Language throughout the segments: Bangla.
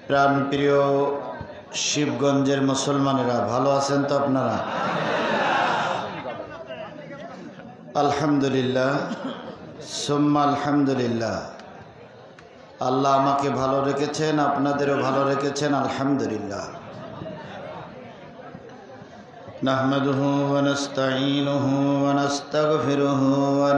প্রাণপ্রিয় শিবগঞ্জের মুসলমানেরা, ভালো আছেন তো আপনারা? আলহামদুলিল্লাহ, সুম্মা আলহামদুলিল্লাহ। আল্লাহ আমাকে ভালো রেখেছেন, আপনাদেরও ভালো রেখেছেন, আলহামদুলিল্লাহ। নাহমাদুহু ওয়া নাস্তাঈনুহু ওয়া নাস্তাগফিরুহু ওয়া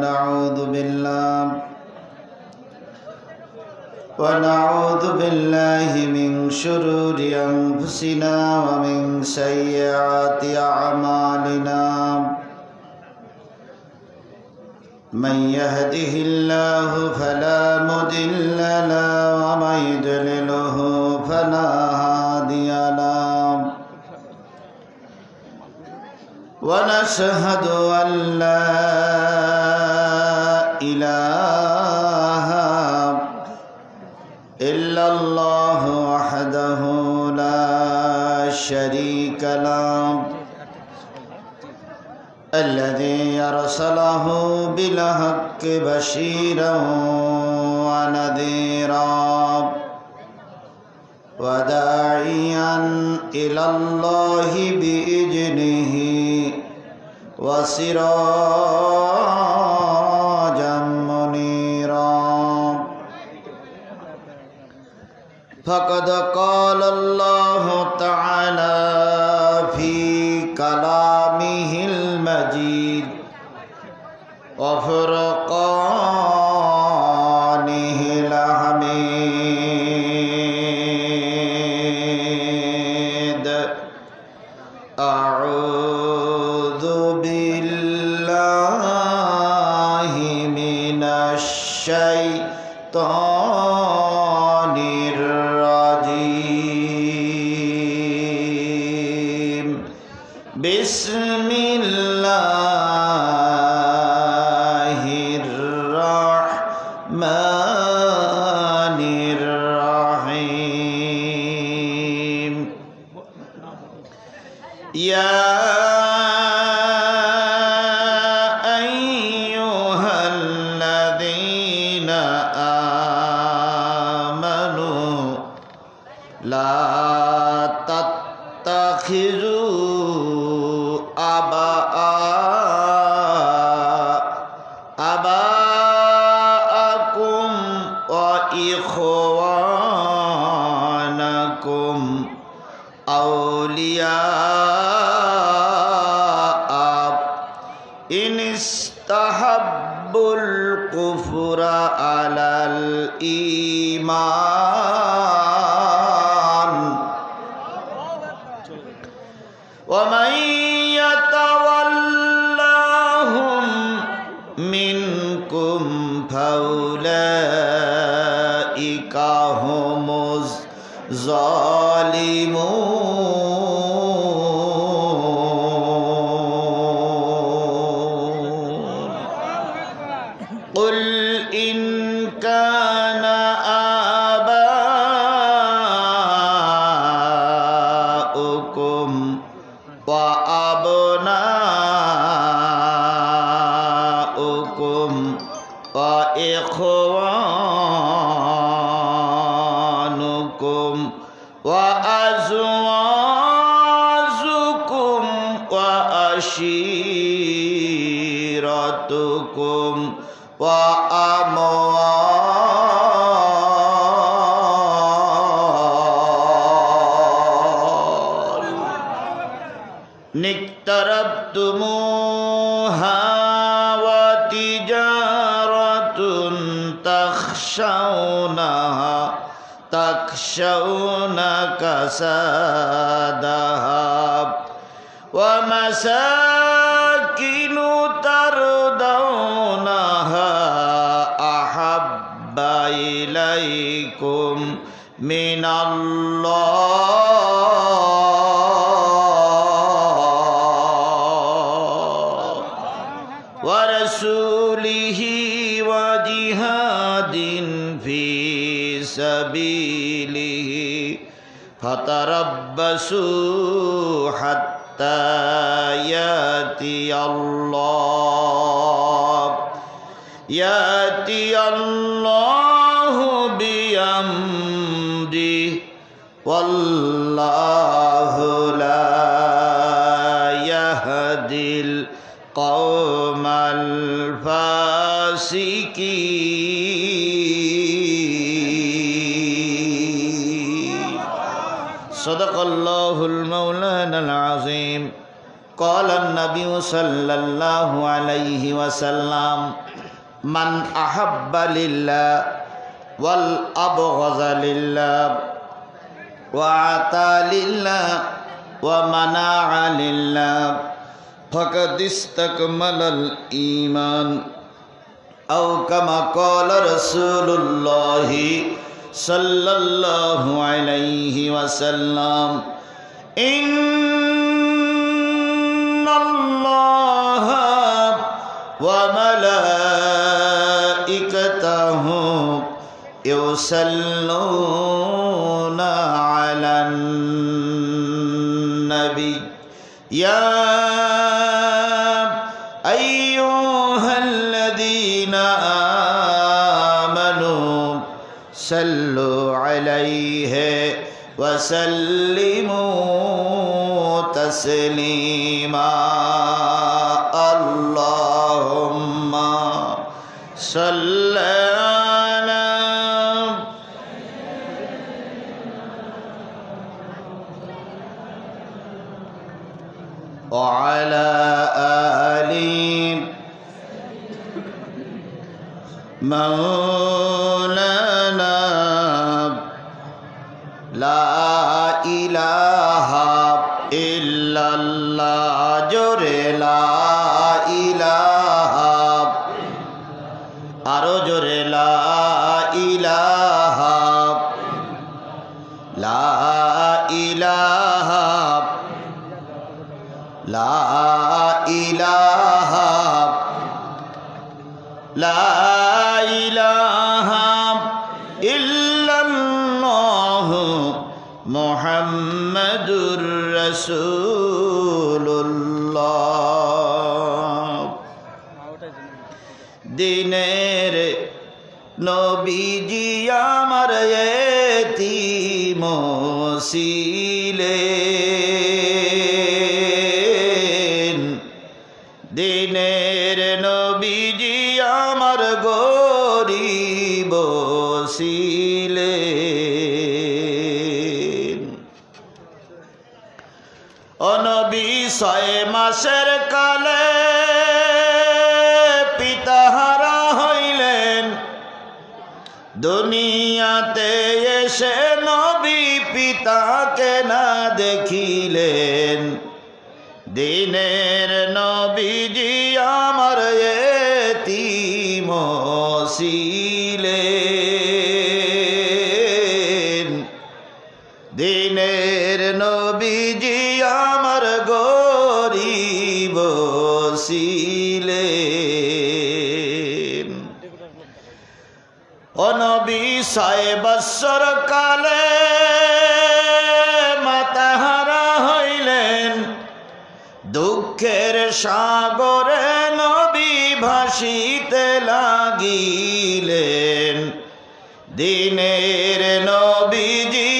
নাউযু বিল্লাহি মিন শুরুরি আনফুসিনা ওয়া মিন সাইয়্যাতি আ'মালিনা। من يهده الله فلا مضل له ومن يضلله فلا هادي له ونشهد أن لا إله إلا الله وحده لا شريك له الذي أرسله بالحق بشيرا ونذيرا وداعيا إلى الله بإذنه وسراجا منيرا. فقد قال الله تعالى في كلامه المجيد وفرقانه الحميد. أعوذ بالله من الشيطان الرجيم. بسم الله الرحمن الرحيم. يا أيها الذين آمنوا لا تتخذوا آباءكم وإخوانكم أولياء إن استحبوا الكفر على الإيمان ومن يتولهم منكم فأولئك هم الظالمون. قل إن كان آباؤكم وأبناؤكم وإخوانكم وأزواجكم وعشيرتكم وأموال اقترفتموها وتجارة تخشون كسادها ومساكن ترضونها أحب إليكم من الله ورسوله وجهاد في سبيله فتربصوا حتى يأتي الله بأمره ওয়াল্লাহু লা ইয়াহদিল কওমাল ফাসিকিন। সাদাকাল্লাহুল মাওলানাল আযীম। قال النبي صلى الله عليه وسلم من أحب لله والأبغض لله وأعطى لله ومنع لله فقد استكمل الإيمان أو كما قال رسول الله صلى الله عليه وسلم إن الله وملائكته يصلون على النبي يا أيها الذين آمنوا صلوا عليه وسلموا تسليما اللهم صل على وعلى آل مولانا لا إله إلا الله জোরে লা ইলাহা আরো জোরে লা ইলাহা লা ইলাহা লা ইলাহা লা ইলাহা ইল্লাল্লাহ মুহাম্মাদুর রাসূলুল্লাহ। দিনের নবীজি আমার এতিম ছিলেন, দিনের নবীজি আমার গরিব ছিলেন। ও নবী 6 মাসের কালে পিতাহারা হইলেন, দুনিয়াতে এসে নবী পিতাকে না দেখিলেন। দিনের নবীজি আমার এতিম ছিলেন, দিনের নবীজি আমার গরিব ছিলেন। ও নবী 6 বৎসর কালে মাতাহারা হইলেন, দুঃখের সাগরে নবী ভাসিতে লাগিলেন। দিনের নবীজি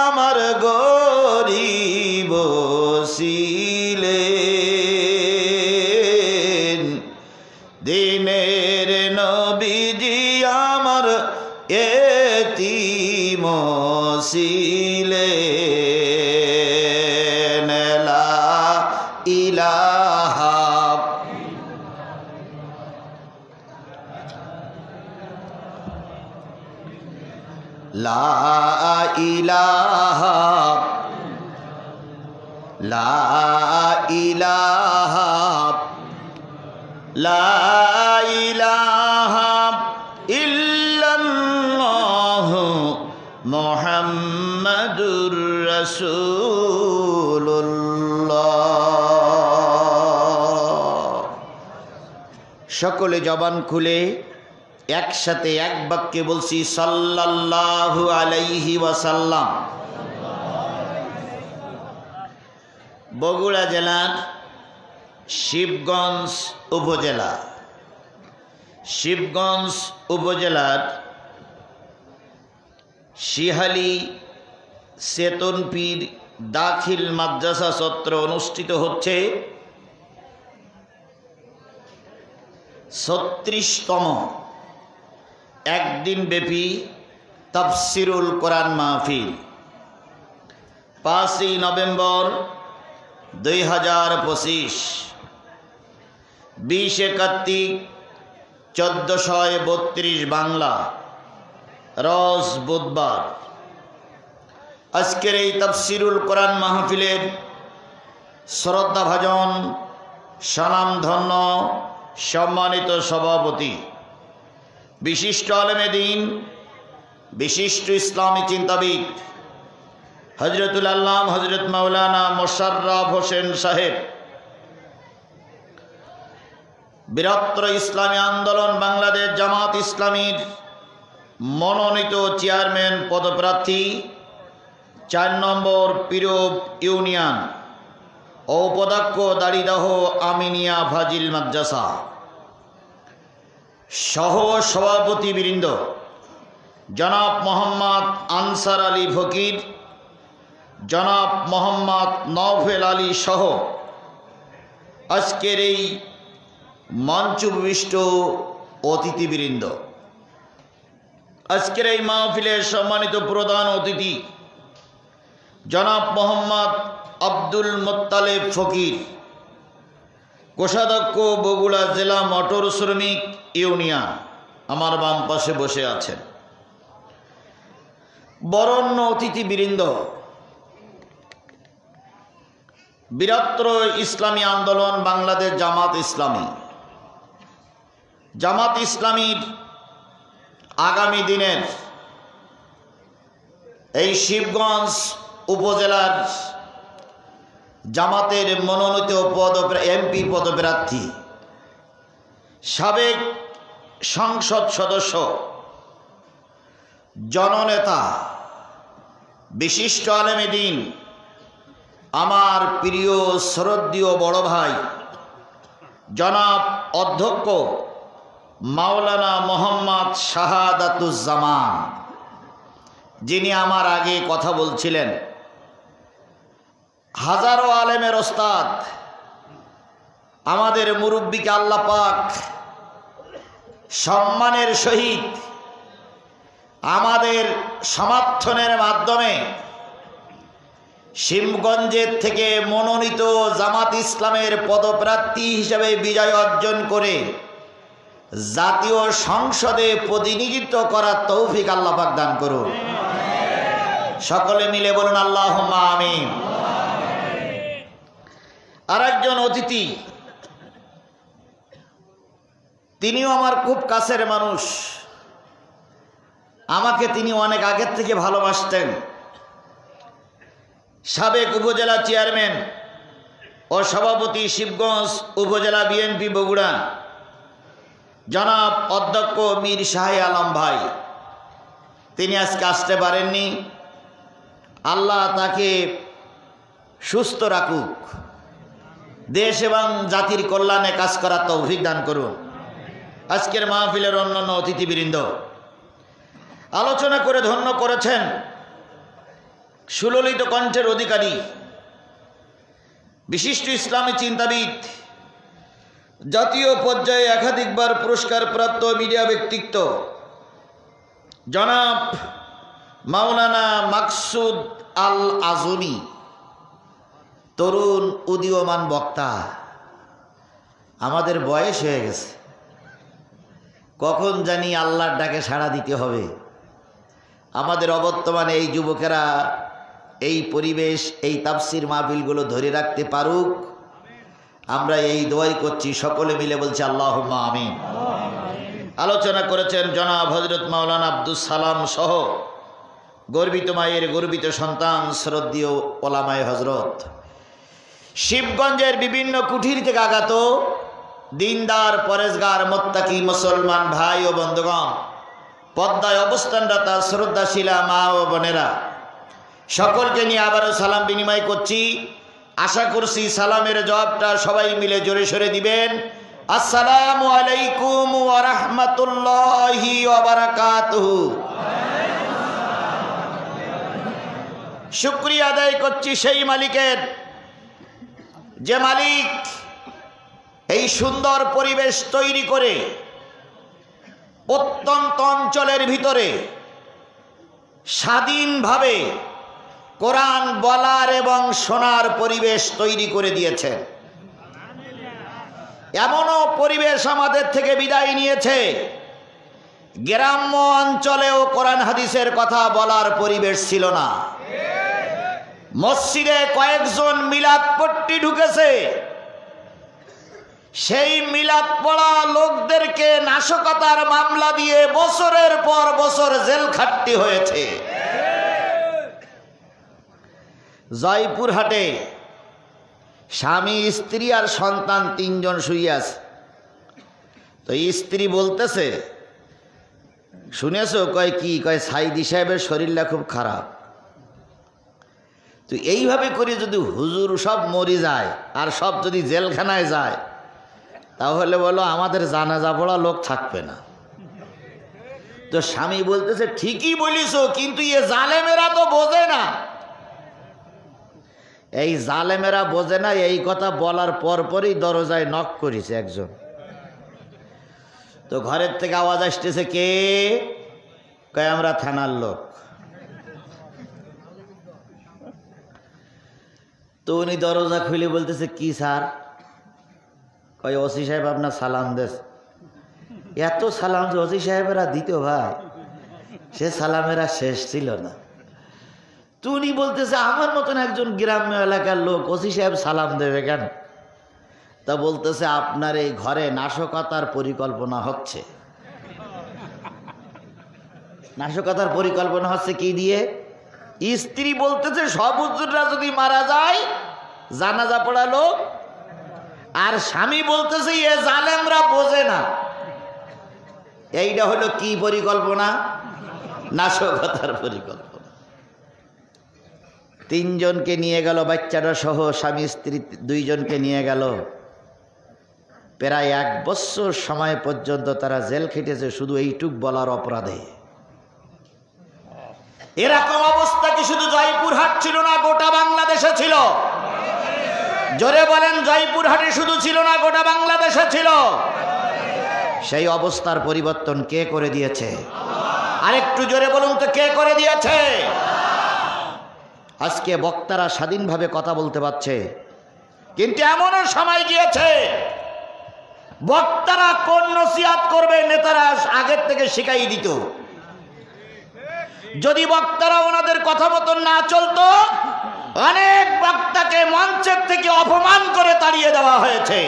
আমার গরিব ছিলেন, দিনের নবীজি আমার এতিম ছিলেন। লা ইলাহা লা ইলাহা লা ইলাহা লা ইলাহা ইল্লাল্লাহ মুহাম্মাদুর রাসূলুল্লাহ। সকলে জবান খুলে একসাথে এক বাক্যে বলছি সাল্লাল্লাহু আলাইহি ওয়াসাল্লাম। বগুড়া জেলার শিবগঞ্জ উপজেলা, শিবগঞ্জ উপজেলার শিহালি চেতন পীর দাখিল মাদ্রাসা চত্বরে অনুষ্ঠিত হচ্ছে 36তম একদিন ব্যাপী তাফসিরুল কোরআন মাহফিল। 5ই নভেম্বর 2025, 20 কার্তিক 1432 বাংলা, রোজ বুধবার। আজকের এই তাফসিরুল কোরআন মাহফিলের শ্রদ্ধাভাজন স্বনামধন্য সম্মানিত সভাপতি, বিশিষ্ট আলেমে দ্বীন, বিশিষ্ট ইসলামী চিন্তাবিদ হযরতুল আল্লামা হযরত মাওলানা মোশাররফ হোসেন সাহেব, বৃহত্তর ইসলামী আন্দোলন বাংলাদেশ জামাত ইসলামীর মনোনীত চেয়ারম্যান পদপ্রার্থী 4 নম্বর পীরব ইউনিয়ন ও উপাধ্যক্ষ দাড়িদহ আমিনিয়া ফাজিল মাদ্রাসা সহ সভাপতিবৃন্দ জনাব মোহাম্মদ আনসার আলী ফকির, জনাব মোহাম্মদ নওফেল আলী সহ আজকের এই মঞ্চবিষ্ট অতিথিবৃন্দ, আজকের এই মাহফিলের সম্মানিত প্রধান অতিথি জনাব মোহাম্মদ আব্দুল মোত্তালেব ফকির, কোষাধ্যক্ষ বগুড়া জেলা মোটর শ্রমিক ইউনিয়ন, আমার বাম পাশে বসে আছেন। বরেণ্য অতিথিবৃন্দ, বৃহত্তর ইসলামী আন্দোলন বাংলাদেশ জামাত ইসলামী, জামাত ইসলামীর আগামী দিনের এই শিবগঞ্জ উপজেলার জামাতের মনোনীত এমপি পদপ্রার্থী, সাবেক সংসদ সদস্য, জননেতা, বিশিষ্ট আলেমে দ্বীন, আমার প্রিয় শ্রদ্ধেয় বড় ভাই জনাব অধ্যক্ষ মাওলানা মোহাম্মদ শাহাদাতুজ্জামান, যিনি আমার আগে কথা বলছিলেন, হাজারো আলেমের ওস্তাদ, আমাদের মুরব্বিকে আল্লাহ পাক সম্মানের সহিত আমাদের সমর্থনের মাধ্যমে শিবগঞ্জের থেকে মনোনীত জামাত ইসলামের পদপ্রার্থী হিসেবে বিজয় অর্জন করে জাতীয় সংসদে প্রতিনিধিত্ব করার তৌফিক আল্লাহ পাক দান করুন। সকলে মিলে বলুন আল্লাহুম্মা আমিন। আরেকজন অতিথি, তিনিও আমার খুব কাছের মানুষ, আমাকে তিনি অনেক আগের থেকে ভালোবাসতেন। সাবেক উপজেলা চেয়ারম্যান ও সভাপতি শিবগঞ্জ উপজেলা বিএনপি বগুড়া জনাব অধ্যক্ষ মীর শাহ আলম ভাই, তিনি আজকে আসতে পারেননি। আল্লাহ তাকে সুস্থ রাখুক, দেশ এবং জাতির কল্যাণে কাজ করার তৌফিক দান করুন। আজকের মাহফিলের অন্যান্য অতিথিবৃন্দ আলোচনা করে ধন্য করেছেন সুললিত কণ্ঠের অধিকারী, বিশিষ্ট ইসলামী চিন্তাবিদ, জাতীয় পর্যায়ে একাধিকবার পুরস্কার প্রাপ্ত মিডিয়া ব্যক্তিত্ব জনাব মাওলানা মাকসুদ আল আজমি, তরুণ উদীয়মান বক্তা। আমাদের বয়স হয়ে গেছে, কখন জানি আল্লাহর ডাকে সাড়া দিতে হবে। আমাদের অবর্তমানে এই যুবকেরা এই পরিবেশ, এই তাফসির মাহফিলগুলো ধরে রাখতে পারুক, আমরা এই দোয়াই করছি। সকলে মিলে বলছি আল্লাহুম্মা আমিন। আলোচনা করেছেন জনাব হযরত মাওলানা আব্দুস সালাম সহ গর্বিত মায়ের গর্বিত সন্তান শ্রদ্ধেয় ওলামায়ে হযরত, শিবগঞ্জের বিভিন্ন কুঠির থেকে আগত দিনদার, পরেজগার, মুত্তাকি মুসলমান ভাই ও বন্ধুগণ, পদ্মায় অবস্থানরতা শ্রদ্ধাশীলা মা ও বোনেরা, সকলকে নিয়ে আবারও সালাম বিনিময় করছি। আশা করছি সালামের জবাবটা সবাই মিলে জোরে সোরে দিবেন। আসসালামু আলাইকুম ওয়া রাহমাতুল্লাহি ওয়া বারাকাতুহু। শুকরিয়া আদায় করছি সেই মালিকের, যে মালিক এই সুন্দর পরিবেশ তৈরি করে প্রত্যন্ত অঞ্চলের ভিতরে স্বাধীনভাবে কোরআন বলার এবং শোনার পরিবেশ তৈরি করে দিয়েছে। এমনও পরিবেশ আমাদের থেকে বিদায় নিয়েছে, গ্রাম্য অঞ্চলেও কোরআন হাদিসের কথা বলার পরিবেশ ছিল না। মসজিদে কয়েকজন মিলাদ পট্টি ঢুকেছে, সেই মিলাদ পড়া লোকদেরকে নাশকতার মামলা দিয়ে বছরের পর বছর জেল খাটতে হয়েছে। জয়পুরহাটে স্বামী স্ত্রী আর সন্তান 3 জন শুয়ে আছে। তো স্ত্রী বলতেছে, শুনেছো? কয় কি? কয় সাইদি সাহেবের শরীরটা খুব খারাপ। তো এইভাবে করে যদি হুজুর সব মরে যায় আর সব যদি জেলখানায় যায়, তাহলে বলো আমাদের জানাজা পড়া লোক থাকবে না। তো স্বামী বলতেছে, ঠিকই বলিস, কিন্তু এ জালেমেরা তো বোঝে না। এই জালেমেরা বোঝে না, এই কথা বলার পরপরই দরজায় নক করেছে একজন। তো ঘরের থেকে আওয়াজ আসতেছে, কে? কয় আমরা থানার লোক। তো উনি দরজা খুলে বলতেছে, কি স্যার? কয় ওসি সাহেব আপনার সালাম দেশ। এত সালাম যে ওসি সাহেবেরা দিত ভাই, সে সালামেরা শেষ ছিল না। তো উনি বলতেছে, আমার মতন একজন গ্রাম্য এলাকার লোক ওসি সাহেব সালাম দেবে কেন? তা বলতেছে, আপনার এই ঘরে নাশকতার পরিকল্পনা হচ্ছে। নাশকতার পরিকল্পনা হচ্ছে কি দিয়ে? স্ত্রী বলতেছে, সব হুজুররা যদি মারা যায় জানাজা পড়া লোক, আর স্বামী বলতেছে এ জালেমরা বোঝে না। এইটা হলো কি পরিকল্পনা? নাশকতার পরিকল্পনা। 3 জনকে নিয়ে গেল, বাচ্চাটা সহ স্বামী স্ত্রী 2 জনকে নিয়ে গেল। প্রায় 1 বছর সময় পর্যন্ত তারা জেল খেটেছে শুধু এইটুক বলার অপরাধে। এরকম অবস্থা কি শুধু জয়পুরহাট ছিল না, গোটা বাংলাদেশে ছিল? জোরে বলেন, জয়পুরহাটে শুধু ছিল না, গোটা বাংলাদেশে ছিল। সেই অবস্থার পরিবর্তন কে করে দিয়েছে? আরেকটু জোরে বলুন তো, কে করে দিয়েছে? আজকে বক্তারা স্বাধীনভাবে কথা বলতে পারছে, কিন্তু এমনও সময় গিয়েছে বক্তারা কোন নসিহত করবে নেতারা আগের থেকে শিখাই দিত। যদি বক্তারা ওনাদের কথা মতন না চলতো, অনেক বক্তাকে মঞ্চের থেকে অপমান করে তাড়িয়ে দেওয়া হয়েছে,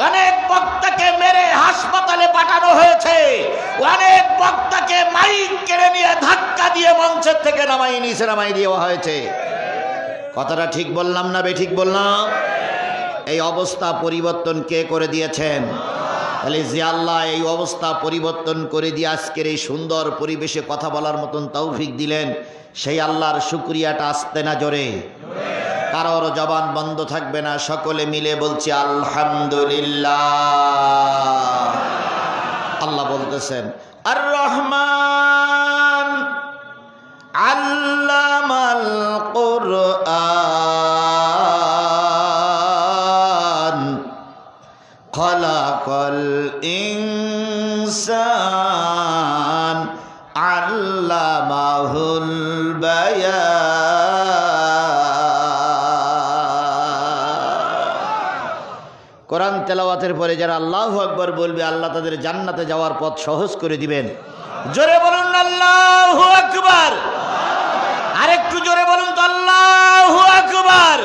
অনেক বক্তাকে মেরে হাসপাতালে পাঠানো হয়েছে, অনেক বক্তাকে মাইক কেড়ে নিয়ে ধাক্কা দিয়ে মঞ্চের থেকে নামাই দেওয়া হয়েছে। কথাটা ঠিক বললাম না বেঠিক বললাম? এই অবস্থা পরিবর্তন কে করে দিয়েছেন? তাহলে যে আল্লাহ এই অবস্থা পরিবর্তন করে দিয়ে আজকের এই সুন্দর পরিবেশে কথা বলার মতন তৌফিক দিলেন, সেই আল্লাহর শুকরিয়াটা আসতে না জোরে? কারোর জবান বন্ধ থাকবে না, সকলে মিলে বলছি আলহামদুলিল্লাহ। আল্লাহ বলতেছেন, আর রহমান আল্লামাল কুরআন খলাকাল ইনসান আল্লামাহুল বায়ান। কোরআন তেলাওয়াতের পরে যারা আল্লাহু আকবার বলবে, আল্লাহ তাদের জান্নাতে যাওয়ার পথ সহজ করে দিবেন। জোরে বলুন আল্লাহু আকবার। আরেকটু জোরে বলুন তো আল্লাহু আকবার।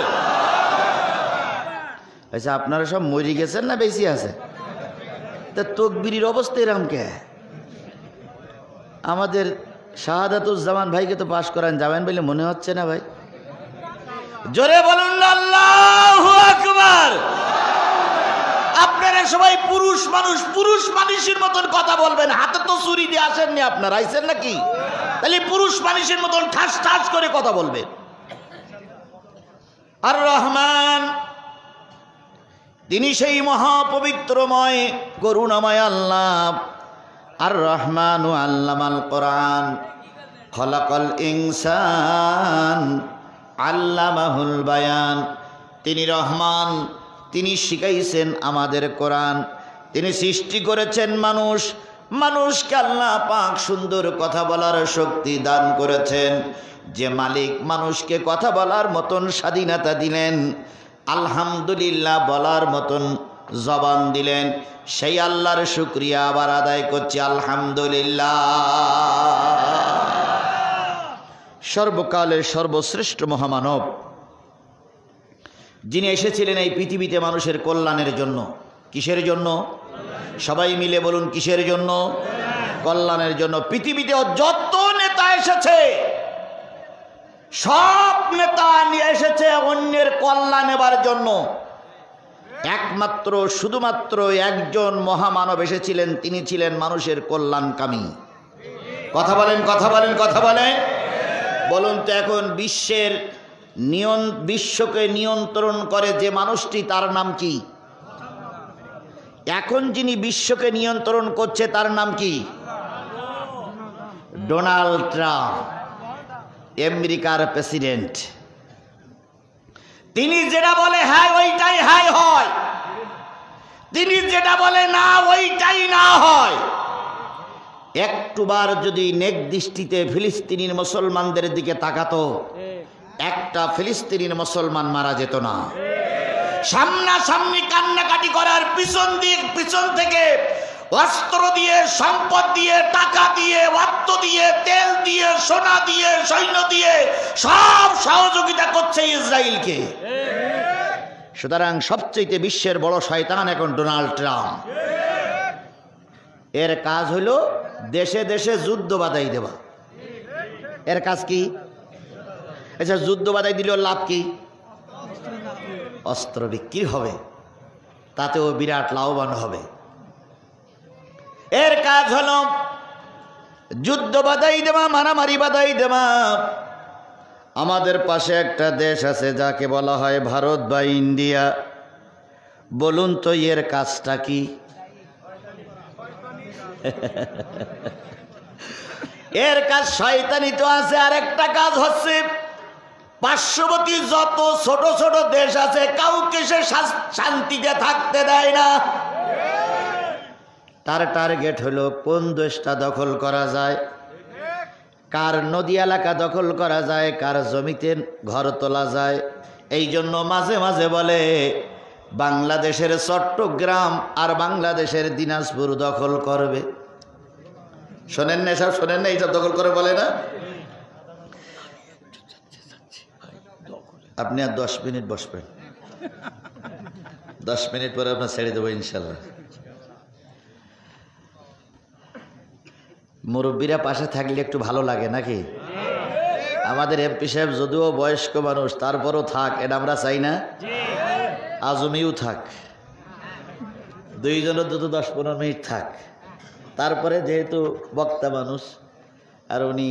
আচ্ছা, আপনারা সব মরে গেছেন না বেশি আছে? তা তকবীরের অবস্থা এরকম কে? আমাদের শাহাদাতুজ্জামান ভাইকে তো পাশ করান যাবেন বলে মনে হচ্ছে না ভাই। জোরে বলুন আল্লাহু আকবার। আপনারা সবাই পুরুষ মানুষের মতন কথা বলবেন। হাতে তো ছুরি দিয়ে আসেননি, আপনারা আইছেন নাকি? তাহলে পুরুষ মানুষের মতন ঠাস ঠাস করে কথা বলবেন। আর রহমান, তিনি সেই মহাপবিত্রময় করুণাময় আল্লাহ। আর রহমান ও আল্লামাল কোরআন খলাকাল ইনসান আল্লামাহুল বায়ান। তিনি রহমান, তিনি শিখাইছেন আমাদের কোরআন। তিনি সৃষ্টি করেছেন মানুষ, মানুষকে আল্লাহ পাক সুন্দর কথা বলার শক্তি দান করেছেন। যে মালিক মানুষকে কথা বলার মতন স্বাধীনতা দিলেন, আলহামদুলিল্লাহ বলার মতন জবান দিলেন, সেই আল্লাহর শুকরিয়া আবার আদায় করছি আলহামদুলিল্লাহ। সর্বকালের সর্বশ্রেষ্ঠ মহামানব, যিনি এসেছিলেন এই পৃথিবীতে মানুষের কল্যাণের জন্য। কিসের জন্য? সবাই মিলে বলুন, কিসের জন্য? কল্যাণের জন্য। পৃথিবীতে যত নেতা এসেছে, সব নেতা নিয়ে এসেছে অন্যের কল্যাণ নেবার জন্য। একমাত্র শুধুমাত্র একজন মহামানব এসেছিলেন, তিনি ছিলেন মানুষের কল্যাণকামী। কথা বলেন, কথা বলেন, কথা বলেন। বলুন তো, এখন বিশ্বকে নিয়ন্ত্রণ করে যে মানুষটি, তার নাম কি? এখন যিনি বিশ্বকে নিয়ন্ত্রণ করছে তার নাম কি? ডোনাল্ড ট্রাম্প, আমেরিকার প্রেসিডেন্ট। তিনি যেটা বলে হ্যাঁ ওইটাই হ্যাঁ হয়, তিনি যেটা বলে না ওইটাই না হয়। একটুবার যদি নেক দৃষ্টিতে ফিলিস্তিনির মুসলমানদের দিকে তাকাতো, একটা ফিলিস্তিনির মুসলমান মারা যেত না। সামনাসামনি কান্নাকাটি করার পিছন থেকে অস্ত্র দিয়ে, সম্পদ দিয়ে, টাকা দিয়ে, অর্থ দিয়ে, তেল দিয়ে, সোনা দিয়ে, সৈন্য দিয়ে সব সহযোগিতা করছে ইসরায়েলকে। সুতরাং সবচেয়ে বিশ্বের বড় শয়তান এখন ডোনাল্ড ট্রাম্প। এর কাজ হলো দেশে দেশে যুদ্ধ বাধাই দেওয়া। এর কাজ কি? আচ্ছা, যুদ্ধ বাধাই দিলেও লাভ কি? অস্ত্র বিক্রি হবে, তাতেও বিরাট লাভবান হবে। এর কাজ হলো যুদ্ধ বাধাই দেওয়া, মারামারি বাধাই দেওয়া। আমাদের পাশে একটা দেশ আছে যাকে বলা হয় ভারত বা ইন্ডিয়া। বলুন তো এর কাজটা কি? এর কাজ শয়তানি তো আছে, আর একটা কাজ হচ্ছে পার্শ্ববর্তী যত ছোট ছোট দেশ আছে কাউকে সে শান্তিতে থাকতে দেয় না। তার টার্গেট হলো কোন দেশটা দখল করা যায়, কার নদী এলাকা দখল করা যায়, কার জমিতে ঘর তোলা যায়। এই জন্য মাঝে মাঝে বলে বাংলাদেশের চট্টগ্রাম আর বাংলাদেশের দিনাজপুর দখল করবে। শোনেন না এসব? শোনেন না এইসব দখল করে বলে না? আপনি আর 10 মিনিট বসবেন, 10 মিনিট পরে আপনার ছেড়ে দেবো ইনশাল্লাহ। মুরব্বীরা পাশে থাকলে একটু ভালো লাগে নাকি? আমাদের এমপি সাহেব যদিও বয়স্ক মানুষ, তারপরও থাক, এটা আমরা চাই না। আজমিও থাক, দুইজনের যত 10-15 মিনিট থাক। তারপরে যেহেতু বক্তা মানুষ আর উনি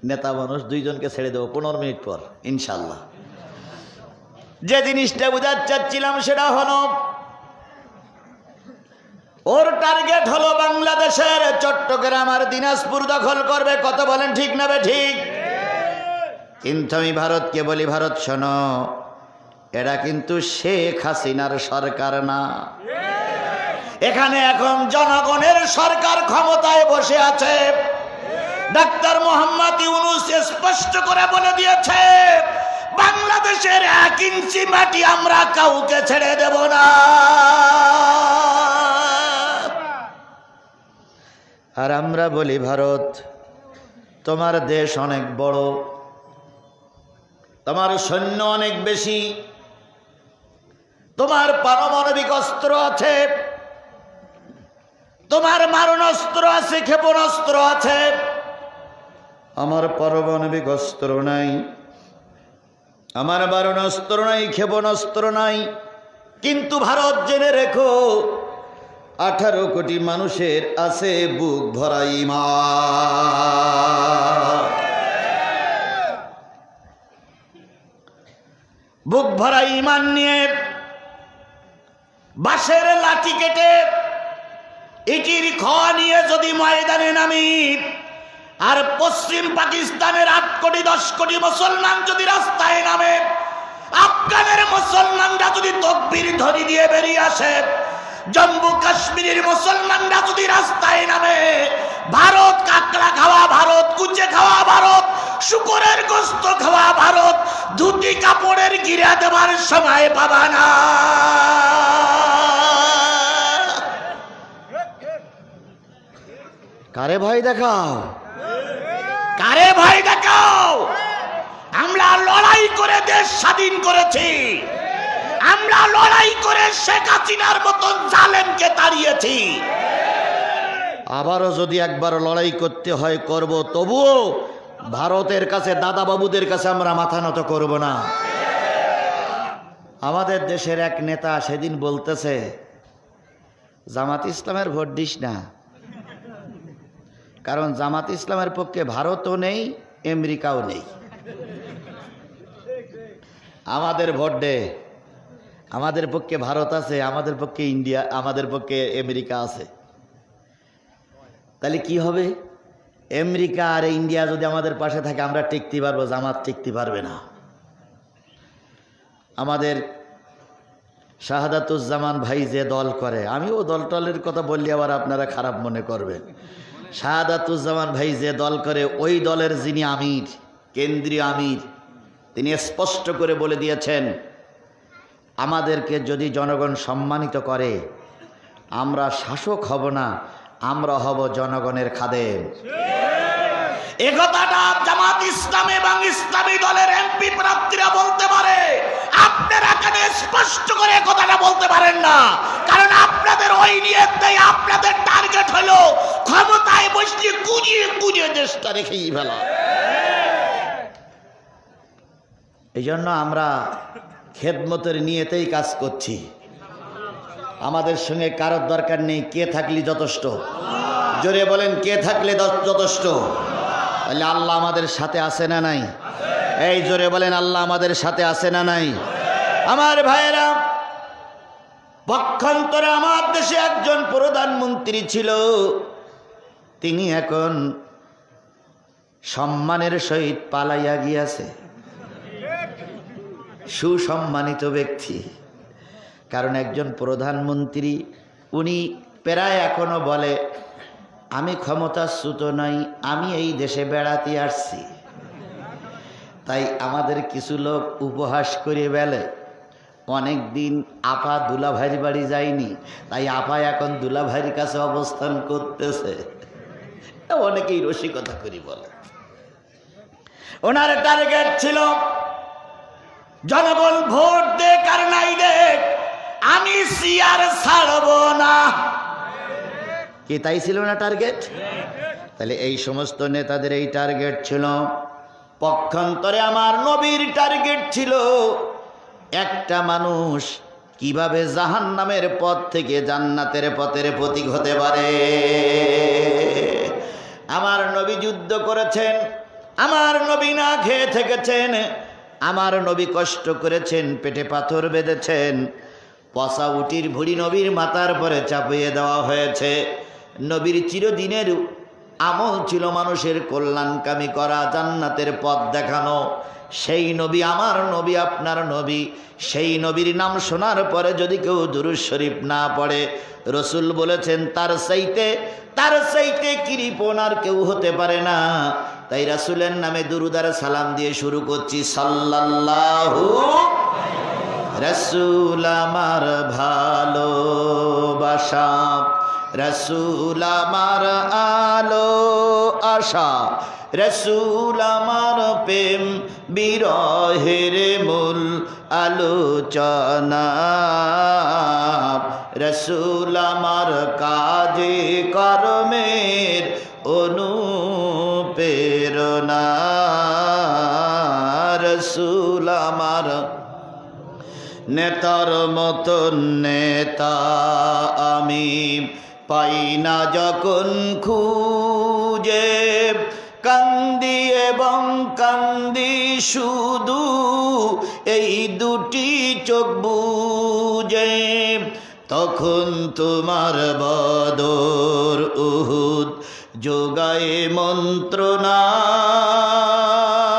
নেতা মানুষ, দুইজনকে ছেড়ে দেবো 15 মিনিট পর ইনশাল্লাহ। যে জিনিসটা বোঝাতে চাচ্ছিলাম সেটা হলো ওর টার্গেট হলো বাংলাদেশের চট্টগ্রাম আর দিনাজপুর দখল করবে। কত বলেন ঠিক না বে ঠিক? কিন্তু আমি ভারতকে বলি, ভারত শোনো, এরা কিন্তু শেখ হাসিনার সরকার না। এখানে এখন জনগণের সরকার ক্ষমতায় বসে আছে। ডাক্তার মোহাম্মদ ইউনূস স্পষ্ট করে বলে দিয়েছে, বাংলাদেশের 1 ইঞ্চি মাটি আমরা কাউকে ছেড়ে দেব না। আর আমরা বলি, ভারত তোমার দেশ অনেক বড়, তোমার সৈন্য অনেক বেশি, তোমার পারমাণবিক অস্ত্র আছে, তোমার মারণাস্ত্র আছে, ক্ষেপণাস্ত্র আছে। আমার পারমাণবিক অস্ত্র নাই, আমার মারণাস্ত্র নাই, ক্ষেপণাস্ত্র নাই। কিন্তু ভারত জেনে রেখো, 18 কোটি মানুষের আছে বুক ভরা ঈমান। বুক ভরা ঈমান নিয়ে বাঁশের লাঠি কেটে ইটির খোয়া নিয়ে যদি ময়দানে নামি, আর পশ্চিম পাকিস্তানের 8 কোটি 10 কোটি মুসলমান যদি রাস্তায় নামে, আফগানের মুসলমানরা যদি তাকবীর ধ্বনি দিয়ে বেরিয়ে আসে, জম্মু কাশ্মীরের মুসলমানরা যদি রাস্তায় নামে, ভারত কাঁকড়া খাওয়া ভারত, কুচে খাওয়া ভারত, শুকরের গোশত খাওয়া ভারত, ধুতি কাপড়ের গিরা দেওয়ার সময় পাবা না। কারে ভয় দেখাও, কারে ভয় দেখাও? আমরা লড়াই করে দেশ স্বাধীন করেছি, আমরা লড়াই করে শেখ হাসিনার মতন জালেমকে তাড়িয়েছি। আবারও যদি একবার লড়াই করতে হয় করব, তবুও ভারতের কাছে, দাদা বাবুদের কাছে আমরা মাথা নত করব না। আমাদের দেশের এক নেতা সেদিন বলতেছে, জামাত ইসলামের ভোট দিস না, কারণ জামাত ইসলামের পক্ষে ভারতও নেই, আমেরিকাও নেই। আমাদের ভোট দে, আমাদের পক্ষে ভারত আছে, আমাদের পক্ষে ইন্ডিয়া, আমাদের পক্ষে আমেরিকা আছে। তাহলে কি হবে? আমেরিকা আর ইন্ডিয়া যদি আমাদের পাশে থাকে আমরা টিকতে পারবো, জামাত টিকতে পারবে না। আমাদের শাহাদাতুজ্জামান ভাই যে দল করে, আমিও দল টলের কথা বললে আবার আপনারা খারাপ মনে করবেন। শাহাদাতুজ্জামান ভাই যে দল করে, ওই দলের যিনি আমির, কেন্দ্রীয় আমির, তিনি স্পষ্ট করে বলে দিয়েছেন, আমাদেরকে যদি জনগণ সম্মানিত করে, আমরা শাসক হব না, আমরা হব জনগণের খাদেম। এ কথাটা জামাত ইসলাম এবং ইসলামী দলের এমপি প্রার্থীরা বলতে পারে, আপনারা কেন স্পষ্ট করে কথাটা বলতে পারেন না? কারণ আপনাদের ওই নিয়তেই, আপনাদের টার্গেট হলো ক্ষমতায় বসলে কুজিয়ে কুজিয়ে দেশটা রেখেই ফেলা। এই জন্য আমরা খেদমতের নিয়তেই কাজ করছি। আমাদের সঙ্গে কারোর দরকার নেই, কে থাকলে যথেষ্ট। জোরে বলেন, কে থাকলে যথেষ্ট? তাহলে আল্লাহ আমাদের সাথে আছে না নাই? এই জোরে বলেন, আল্লাহ আমাদের সাথে আছে না নাই? আমার ভাইয়েরা, পক্ষান্তরে আমার দেশে একজন প্রধানমন্ত্রী ছিল, তিনি এখন সম্মানের সহিত পালাইয়া গিয়াছে। সুসম্মানিত ব্যক্তি, কারণ একজন প্রধানমন্ত্রী, উনি প্রায় এখনো বলে, আমি ক্ষমতাচ্যুত নই, আমি এই দেশে বেড়াতে আসছি। তাই আমাদের কিছু লোক উপহাস করে বেলে, অনেক দিন আপা দুলাভাইয়ের বাড়ি যায়নি, তাই আপা এখন দুলাভাইয়ের কাছে অবস্থান করতেছে। অনেকেই রসিকতা করি বলে। ওনার টার্গেট ছিল, জনগণ ভোট দেখ আর নাই দেখ, আমি চেয়ার ছাড়ব না। কি তাই ছিল না টার্গেট? তাহলে এই সমস্ত নেতাদের এই টার্গেট ছিল। পক্ষান্তরে আমার নবীর টার্গেট ছিল, একটা মানুষ কিভাবে জাহান্নামের পথ থেকে জান্নাতের পথের প্রতীক হতে পারে। আমার নবী যুদ্ধ করেছেন, আমার নবী না খেয়ে থেকেছেন, আমার নবী কষ্ট করেছেন, পেটে পাথর বেঁধেছেন, পচা উটির ভুঁড়ি নবীর মাথার পরে চাপিয়ে দেওয়া হয়েছে। নবীর চিরদিনের আমল ছিল মানুষের কল্যাণকামী করা, জান্নাতের পথ দেখানো। সেই নবী আমার নবী, আপনার নবী, সেই নবীর নাম শোনার পরে যদি কেউ দুরূদ শরীফ না পড়ে, রসুল বলেছেন তার চাইতে কৃপণ আর কেউ হতে পারে না। তাই রাসূলের নামে দুরূদ আর সালাম দিয়ে শুরু করছি, সাল্লাল্লাহু। রাসূল আমার ভালোবাসা, রাসূল আমার আলো আশা, রাসূল আমার প্রেম বিরহের মূল আলোচনা, রাসূল আমার কাজে কর্মের অনুপ্রেরণা, রাসূল আমার নেতার মতন নেতা আমি পাই না যখন খুঁজে, কান্দি এবং কান্দি শুধু এই দুটি চোখ বুজে, তখন তোমার বদর উহুদ যোগায়ে মন্ত্রণা